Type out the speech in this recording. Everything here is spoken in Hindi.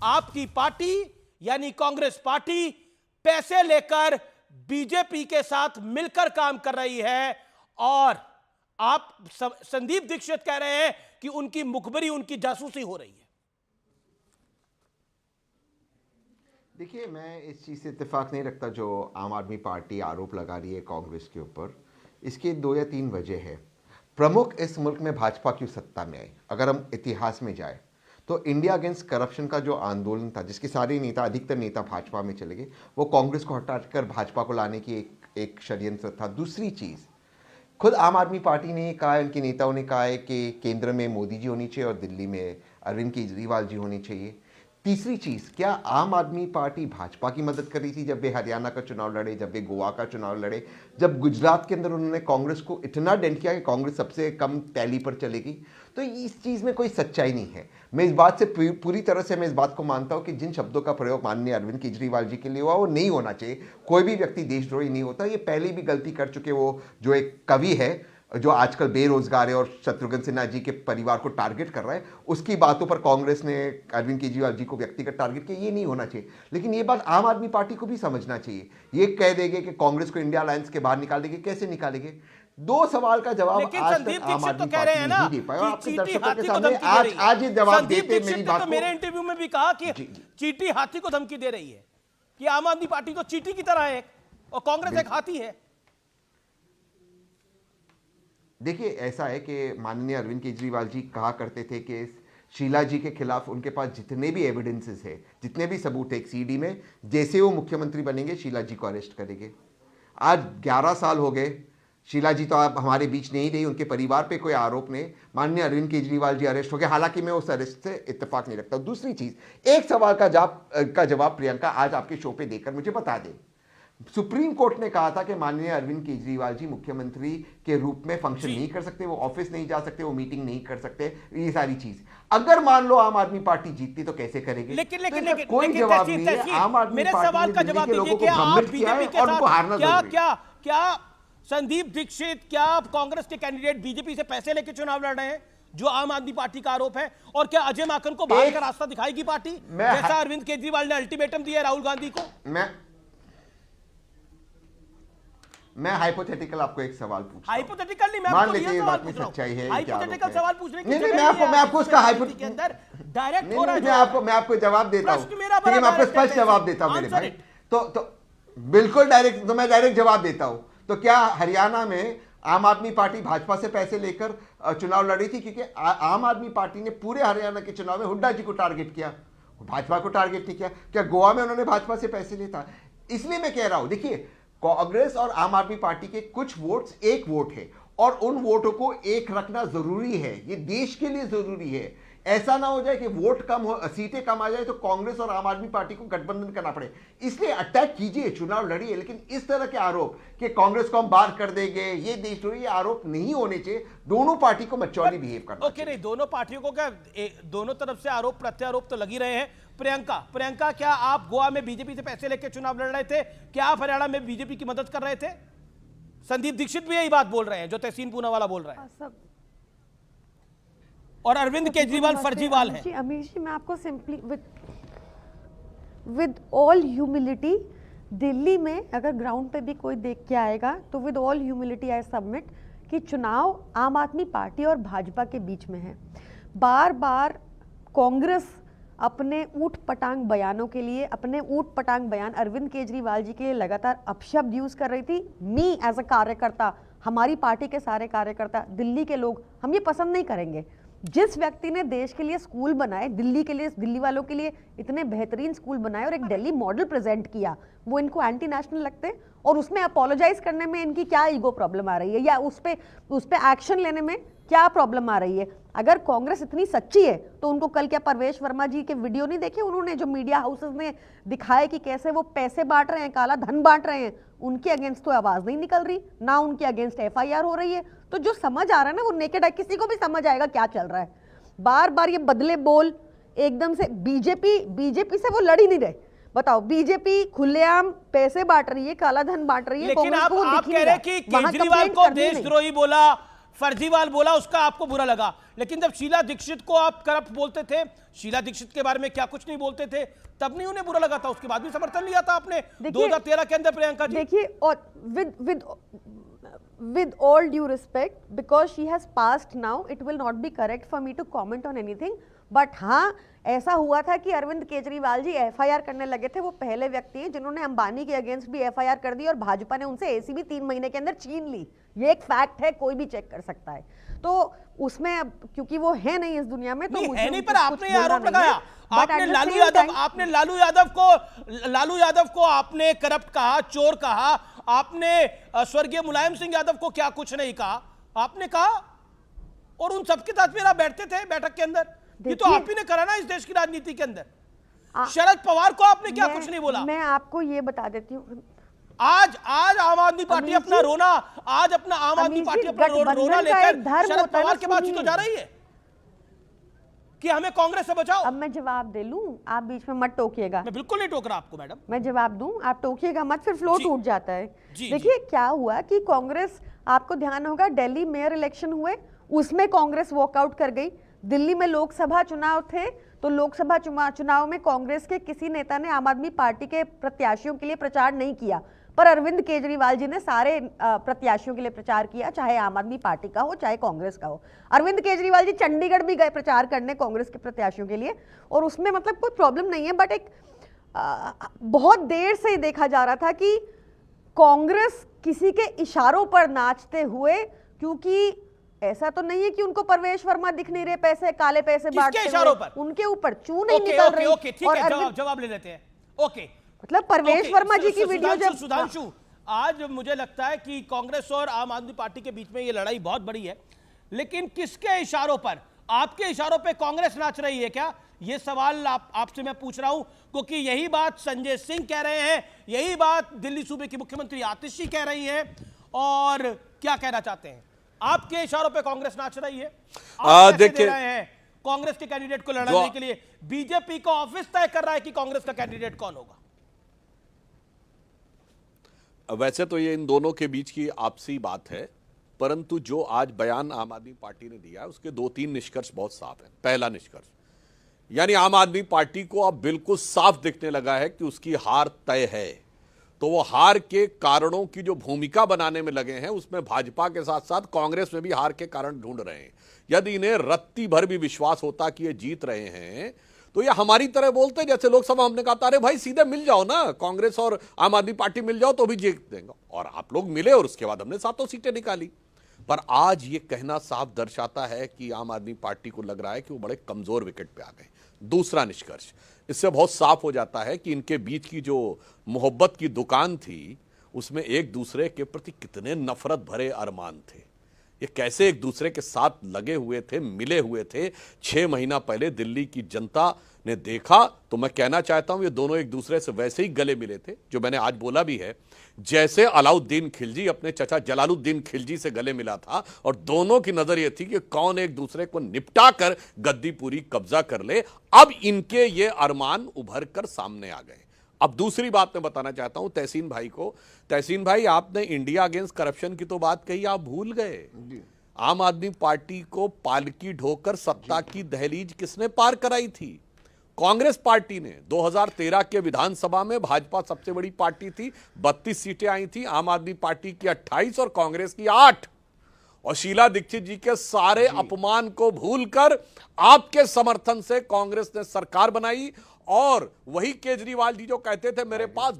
आपकी पार्टी यानी कांग्रेस पार्टी पैसे लेकर बीजेपी के साथ मिलकर काम कर रही है और आप संदीप दीक्षित कह रहे हैं कि उनकी मुखबरी, उनकी जासूसी हो रही है। देखिए, मैं इस चीज़ से इत्तेफाक नहीं रखता जो आम आदमी पार्टी आरोप लगा रही है कांग्रेस के ऊपर। इसकी 2 या 3 वजह है। प्रमुख, इस मुल्क में भाजपा क्यों सत्ता में आई? अगर हम इतिहास में जाए तो इंडिया अगेंस्ट करप्शन का जो आंदोलन था, जिसके सारे नेता, अधिकतर नेता भाजपा में चले गए, वो कांग्रेस को हटाकर भाजपा को लाने की एक षड्यंत्र था। दूसरी चीज़, खुद आम आदमी पार्टी ने कहा है, उनके नेताओं ने कहा है कि केंद्र में मोदी जी होनी चाहिए और दिल्ली में अरविंद केजरीवाल जी होनी चाहिए। तीसरी चीज़, क्या आम आदमी पार्टी भाजपा की मदद कर रही थी जब वे हरियाणा का चुनाव लड़े, जब वे गोवा का चुनाव लड़े, जब गुजरात के अंदर उन्होंने कांग्रेस को इतना डेंट किया कि कांग्रेस सबसे कम टैली पर चलेगी? तो इस चीज़ में कोई सच्चाई नहीं है। मैं इस बात से पूरी तरह से मैं इस बात को मानता हूं कि जिन शब्दों का प्रयोग माननीय अरविंद केजरीवाल जी के लिए हुआ वो नहीं होना चाहिए। कोई भी व्यक्ति देशद्रोही नहीं होता। ये पहले भी गलती कर चुके वो जो एक कवि है जो आजकल बेरोजगार है और शत्रुघ्न सिन्हा जी के परिवार को टारगेट कर रहा है, उसकी बातों पर कांग्रेस ने अरविंद केजरीवाल जी को व्यक्तिगत टारगेट किया। ये नहीं होना चाहिए। लेकिन ये बात आम आदमी पार्टी को भी समझना चाहिए। ये कह देंगे कि कांग्रेस को इंडिया अलायंस के बाहर निकाल देंगे, कैसे निकालेंगे? 2 सवाल का जवाब आज तक आम आदमी पार्टी नहीं दे पाया। आपके दर्शकों के सामने आज ये जवाब देते मेरी बात को। मेरे इंटरव्यू में भी कहा कि चींटी हाथी को धमकी दे रही है कि आम आदमी पार्टी तो चींटी की तरह है और कांग्रेस एक हाथी है। देखिए, ऐसा है कि माननीय अरविंद केजरीवाल जी कहा करते थे कि शीला जी के खिलाफ उनके पास जितने भी एविडेंसेस है, जितने भी सबूत है, एक सीडी में, जैसे वो मुख्यमंत्री बनेंगे शीला जी को अरेस्ट करेंगे। आज 11 साल हो गए, शीला जी तो आप हमारे बीच नहीं रही, उनके परिवार पे कोई आरोप नहीं, माननीय अरविंद केजरीवाल जी अरेस्ट हो गए। हालांकि मैं उस अरेस्ट से इत्तेफाक नहीं रखता। दूसरी चीज, एक सवाल का जवाब प्रियंका आज आपके शो पे देकर मुझे बता दें। सुप्रीम कोर्ट ने कहा था कि माननीय अरविंद केजरीवाल जी मुख्यमंत्री के रूप में फंक्शन नहीं कर सकते, वो ऑफिस नहीं जा सकते, वो मीटिंग नहीं कर सकते, ये सारी चीज। अगर मान लो आम आदमी पार्टी जीतती तो कैसे करेगी? लेकिन कोई जवाब नहीं है। आम आदमी पार्टी ने दिल्ली के लोगों को भ्रमित किया है और उनको हारना जरूरी है। क्या संदीप दीक्षित, क्या आप कांग्रेस के कैंडिडेट बीजेपी से पैसे लेकर चुनाव लड़ रहे हैं, जो आम आदमी पार्टी का आरोप है? और क्या अजय माकन को बाहर का रास्ता दिखाएगी पार्टी, जैसा अरविंद केजरीवाल ने अल्टीमेटम दिया राहुल गांधी को? मैं हाइपोथेटिकल आपको एक सवाल पूछता हूं। हाइपोथेटिकल नहीं, मैं मान लेते हैं बात में सच्चाई है, हाइपोथेटिकल सवाल पूछने की नहीं, मैं आपको उसका के अंदर डायरेक्ट हो रहा है। मैं आपको जवाब देता हूं, ठीक है, मैं आपको स्पष्ट जवाब देता हूं मेरे भाई। तो बिल्कुल डायरेक्ट, तो मैं डायरेक्ट जवाब देता हूं। तो क्या हरियाणा में आम आदमी पार्टी भाजपा से पैसे लेकर चुनाव लड़ी थी? क्योंकि आम आदमी पार्टी ने पूरे हरियाणा के चुनाव में हुड्डा जी को टारगेट किया, भाजपा को टारगेट नहीं किया। क्या गोवा में उन्होंने भाजपा से पैसे लेता? इसलिए मैं कह रहा हूं, देखिए, कांग्रेस और आम आदमी पार्टी के कुछ वोट्स एक वोट है और उन वोटों को एक रखना जरूरी है। ये देश के लिए जरूरी है। ऐसा ना हो जाए कि वोट कम हो, सीटें कम आ जाए तो कांग्रेस और आम आदमी पार्टी को गठबंधन करना पड़े। इसलिए अटैक कीजिए, चुनाव लड़िए, लेकिन इस तरह के आरोप कि कांग्रेस को हम बाहर कर देंगे, ये देशद्रोही आरोप नहीं होने चाहिए। दोनों पार्टी को मैच्योरली बिहेव करना ओके, नहीं, दोनों पार्टियों को क्या, दोनों तरफ से आरोप प्रत्यारोप तो लगी रहे हैं। प्रियंका, क्या आप गोवा में बीजेपी से पैसे लेकर चुनाव लड़ रहे थे? क्या आप हरियाणा में बीजेपी की मदद कर रहे थे? संदीप दीक्षित भी यही बात बोल रहे हैं जो तहसीन पूनावाला बोल रहे हैं, और अरविंद केजरीवाल फर्जीवाल है। अमीश जी, मैं आपको simply with all humility, Delhi में अगर ग्राउंड पे भी कोई देख के आएगा तो with all humility I submit कि चुनाव आम आदमी पार्टी और भाजपा के बीच में है। बार बार कांग्रेस अपने ऊट पटांग बयानों के लिए, अपने ऊट पटांग बयान अरविंद केजरीवाल जी के लिए लगातार अपशब्द यूज कर रही थी। मी एज अ कार्यकर्ता, हमारी पार्टी के सारे कार्यकर्ता, दिल्ली के लोग, हम ये पसंद नहीं करेंगे। जिस व्यक्ति ने देश के लिए स्कूल बनाए, दिल्ली के लिए, दिल्ली वालों के लिए इतने बेहतरीन स्कूल बनाए और एक दिल्ली मॉडल प्रेजेंट किया, वो इनको एंटी नेशनल लगते? और उसमें अपोलोजाइज करने में इनकी क्या ईगो प्रॉब्लम आ रही है, या उस पे एक्शन लेने में क्या प्रॉब्लम आ रही है? अगर कांग्रेस इतनी सच्ची है तो उनको कल क्या परवेश वर्मा जी के वीडियो नहीं देखे उन्होंने, जो मीडिया हाउसेस ने दिखाए कि कैसे वो पैसे बांट रहे हैं, काला धन बांट रहे हैं? उनके अगेंस्ट तो आवाज नहीं निकल रही, ना उनके अगेंस्ट एफआईआर हो रही है। तो जो समझ आ रहा है ना, वो नेकेड है, किसी को भी समझ आएगा क्या चल रहा है। बार बार ये बदले बोल, एकदम से बीजेपी से वो लड़ ही नहीं रहे। बताओ, बीजेपी खुलेआम पैसे बांट रही है, काला धन बांट रही है, लेकिन आप कह रहे हैं कि केजरीवाल को देशद्रोही बोला, फर्जीवाल बोला उसका आपको बुरा लगा, लेकिन जब शीला दीक्षित को आप करप्ट बोलते थे, शीला दीक्षित के बारे में क्या कुछ नहीं बोलते थे, तब नहीं उन्हें बुरा लगा था? उसके बाद भी समर्थन लिया था आपने 2013 के अंदर प्रियंका जी। देखिए, और with all due respect, because she has passed now, it will not be correct for me to comment on anything. But हाँ, ऐसा हुआ था कि अरविंद केजरीवाल जी एफआईआर करने लगे थे। वो पहले व्यक्ति हैं जिन्होंने अंबानी के अगेंस्ट भी एफआईआर कर दी और भाजपा ने उनसे एसीबी 3 महीने के अंदर छीन ली। ये एक फैक्ट है, कोई भी चेक कर सकता है। तो उसमें अब क्योंकि वो है नहीं इस दुनिया में, तो मुझे है नहीं, पर आपने आरोप लगाया, आपने लालू यादव को आपने करप्ट कहा, चोर कहा, आपने स्वर्गीय मुलायम सिंह यादव को क्या कुछ नहीं कहा, आपने कहा, और उन सबके साथ फिर आप बैठते थे बैठक के अंदर। ये तो आप ही ने करा ना इस देश की राजनीति के अंदर। शरद पवार को आपने क्या कुछ नहीं बोला? मैं आपको ये बता देती हूँ, आज आम आदमी पार्टी अपना रोना, आज अपना आम आदमी पार्टी अपना रोना लेकर शरद पवार के पास तो जा रही है कि हमें कांग्रेस से बचाओ। अब मैं जवाब दे लूं, आप बीच में मत टोकिएगा। मैं बिल्कुल नहीं टोक रहा आपको मैडम, मैं जवाब दूं, आप टोकिएगा मत, फिर फ्लो टूट जाता है। देखिए क्या हुआ कि कांग्रेस, आपको ध्यान होगा दिल्ली मेयर इलेक्शन हुए, उसमें कांग्रेस वॉकआउट कर गई। दिल्ली में लोकसभा चुनाव थे, तो लोकसभा चुनाव में कांग्रेस के किसी नेता ने आम आदमी पार्टी के प्रत्याशियों के लिए प्रचार नहीं किया, पर अरविंद केजरीवाल जी ने सारे प्रत्याशियों के लिए प्रचार किया, चाहे आम आदमी पार्टी का हो चाहे कांग्रेस का हो। अरविंद केजरीवाल जी चंडीगढ़ भी गए प्रचार करने कांग्रेस के प्रत्याशियों के लिए, और उसमें मतलब कोई प्रॉब्लम नहीं है। बट एक बहुत देर से देखा जा रहा था कि कांग्रेस किसी के इशारों पर नाचते हुए, क्योंकि ऐसा तो नहीं है कि उनको परवेश वर्मा दिख नहीं रहे पैसे, काले पैसे बांटते हुए, उनके ऊपर चू नहीं निकल रही। ठीक है, जवाब ले लेते हैं। ओके, मतलब परवेश वर्मा जी की वीडियो जब सुधांशु, आज मुझे लगता है कि कांग्रेस और आम आदमी पार्टी के बीच में ये लड़ाई बहुत बड़ी है, लेकिन किसके इशारों पर? आपके इशारों पे कांग्रेस नाच रही है क्या? ये सवाल आपसे मैं पूछ रहा हूं, क्योंकि यही बात संजय सिंह कह रहे हैं, यही बात दिल्ली सूबे की मुख्यमंत्री आतिशी कह रही है, और क्या कहना चाहते हैं? आपके इशारों पे कांग्रेस नाच रही है, आप दे रहे हैं कांग्रेस के कैंडिडेट को लड़ाने के लिए। बीजेपी का ऑफिस तय कर रहा है कि कांग्रेस का कैंडिडेट कौन होगा। वैसे तो ये इन दोनों के बीच की आपसी बात है, परंतु जो आज बयान आम आदमी पार्टी ने दिया है उसके 2-3 निष्कर्ष बहुत साफ हैं। पहला निष्कर्ष, यानी आम आदमी पार्टी को अब बिल्कुल साफ दिखने लगा है कि उसकी हार तय है, तो वो हार के कारणों की जो भूमिका बनाने में लगे हैं उसमें भाजपा के साथ साथ कांग्रेस में भी हार के कारण ढूंढ रहे हैं। यदि इन्हें रत्ती भर भी विश्वास होता कि ये जीत रहे हैं तो ये हमारी तरह बोलते, जैसे लोकसभा हमने कहा था, अरे भाई सीधे मिल जाओ ना, कांग्रेस और आम आदमी पार्टी मिल जाओ तो भी जीत देंगे, और आप लोग मिले और उसके बाद हमने 7 सीटें निकाली। पर आज ये कहना साफ दर्शाता है कि आम आदमी पार्टी को लग रहा है कि वो बड़े कमजोर विकेट पे आ गए। दूसरा निष्कर्ष, इससे बहुत साफ हो जाता है कि इनके बीच की जो मोहब्बत की दुकान थी उसमें एक दूसरे के प्रति कितने नफरत भरे अरमान थे। ये कैसे एक दूसरे के साथ लगे हुए थे, मिले हुए थे। 6 महीना पहले दिल्ली की जनता ने देखा, तो मैं कहना चाहता हूं ये दोनों एक दूसरे से वैसे ही गले मिले थे, जो मैंने आज बोला भी है, जैसे अलाउद्दीन खिलजी अपने चचा जलालुद्दीन खिलजी से गले मिला था, और दोनों की नजर यह थी कि कौन एक दूसरे को निपटा कर गद्दी पूरी कब्जा कर ले। अब इनके ये अरमान उभर कर सामने आ गए। अब दूसरी बात मैं बताना चाहता हूं तहसीन भाई को। तहसीन भाई, आपने इंडिया अगेंस्ट करप्शन की तो बात कही, आप भूल गए आम आदमी पार्टी को पालकी ढोकर सत्ता की दहलीज किसने पार कराई थी? कांग्रेस पार्टी ने। 2013 के विधानसभा में भाजपा सबसे बड़ी पार्टी थी, 32 सीटें आई थी, आम आदमी पार्टी की 28 और कांग्रेस की 8। और शीला दीक्षित जी के सारे अपमान को भूलकर आपके समर्थन से कांग्रेस ने सरकार बनाई, और वही केजरीवाल जी जो कहते थे मेरे पास